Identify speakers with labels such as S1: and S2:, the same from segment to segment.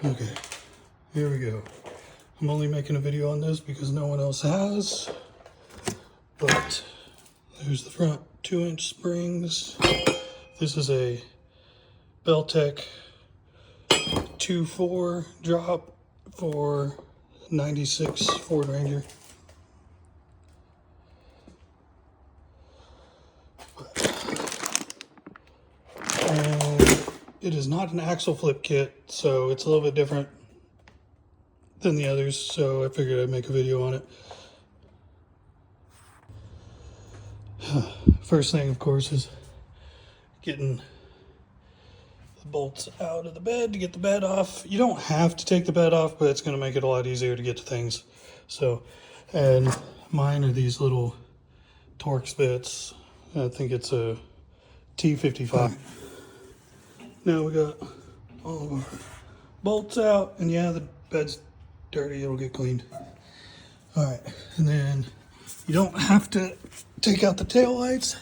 S1: Okay, here we go. I'm only making a video on this because no one else has, but there's the front 2-inch springs. This is a Belltech 2.4 drop for 96 Ford Ranger. And it is not an axle flip kit, so it's a little bit different than the others, so I figured I'd make a video on it. First thing, of course, is getting the bolts out of the bed to get the bed off. You don't have to take the bed off, but it's going to make it a lot easier to get to things. So, and mine are these little Torx bits. I think it's a T55. Now we got all of our bolts out, and yeah, the bed's dirty, it'll get cleaned. All right, and then you don't have to take out the tail lights.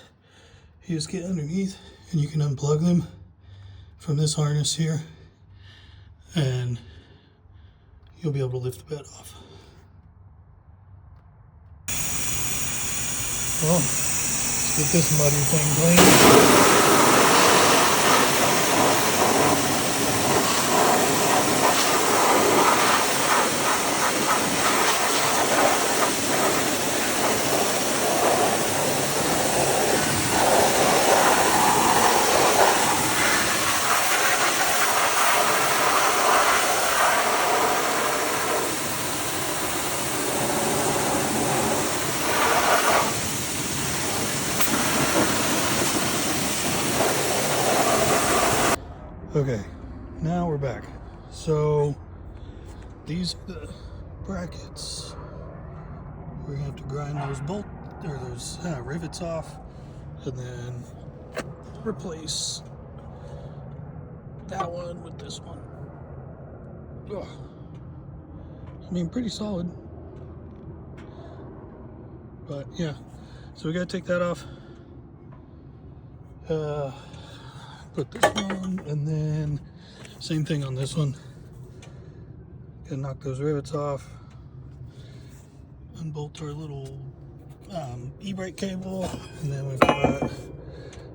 S1: You just get underneath and you can unplug them from this harness here, and you'll be able to lift the bed off. Well, let's get this muddy thing clean. Okay, now we're back. So these are the brackets. We're gonna have to grind those those rivets off, and then replace that one with this one. Ugh. I mean, pretty solid, but yeah. So we gotta take that off. Put this one, and then same thing on this one. Gonna knock those rivets off, unbolt our little e-brake cable, and then we've got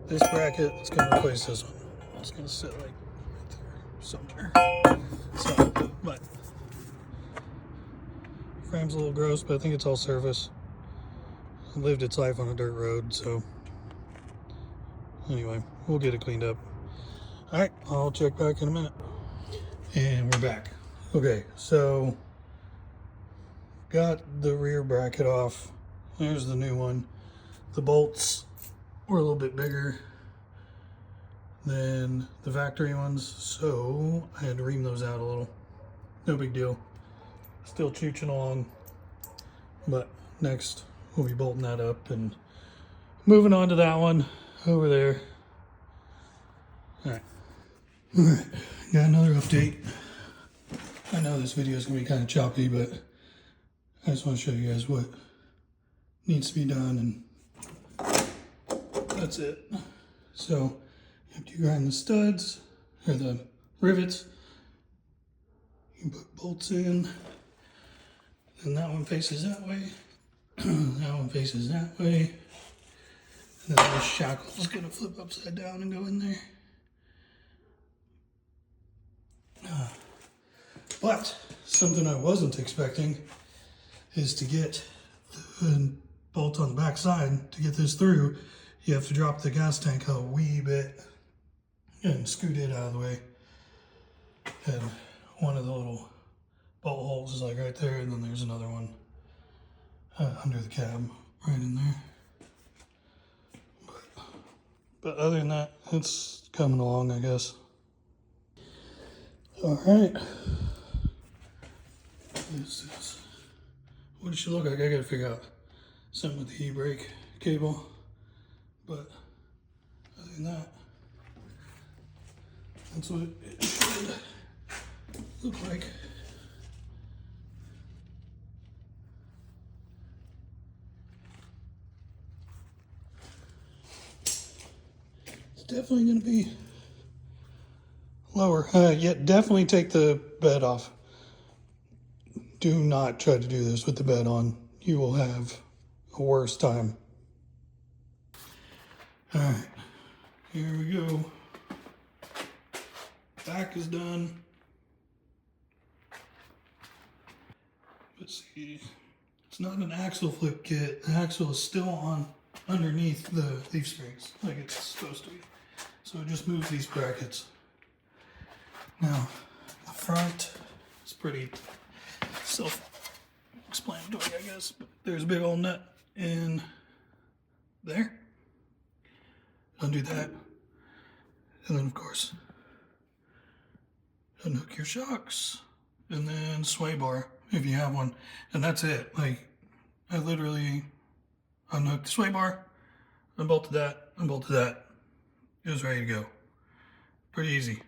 S1: this bracket that's gonna replace this one. It's gonna sit like right there somewhere. So, but frame's a little gross, but I think it's all surface. It lived its life on a dirt road, so anyway, we'll get it cleaned up. All right, I'll check back in a minute. And we're back. Okay, so got the rear bracket off. There's the new one. The bolts were a little bit bigger than the factory ones, so I had to ream those out a little. No big deal. Still chooching along, but next we'll be bolting that up and moving on to that one over there. All right. All right, got another update. I know this video is going to be kind of choppy, but I just want to show you guys what needs to be done, and that's it. So, after you grind the studs, or the rivets, you put bolts in, and that one faces that way, that one faces that way, and then this shackle is going to flip upside down and go in there. But something I wasn't expecting is to get the bolt on the back side. To get this through, you have to drop the gas tank a wee bit and scoot it out of the way. And one of the little bolt holes is like right there, and then there's another one under the cab right in there. But other than that, it's coming along, I guess. All right. What it should look like. I gotta figure out something with the e-brake cable, but other than that, that's what it should look like. It's definitely gonna be a lower. Yeah, definitely take the bed off. Do not try to do this with the bed on. You will have a worse time. All right, here we go. Back is done. Let's see. It's not an axle flip kit. The axle is still on underneath the leaf springs like it's supposed to be. So it just moves these brackets. Now, the front is pretty self-explanatory, I guess. But there's a big old nut in there. Undo that. And then, of course, unhook your shocks. And then sway bar, if you have one. And that's it. Like, I literally unhooked the sway bar, unbolted that, unbolted that. It was ready to go. Pretty easy.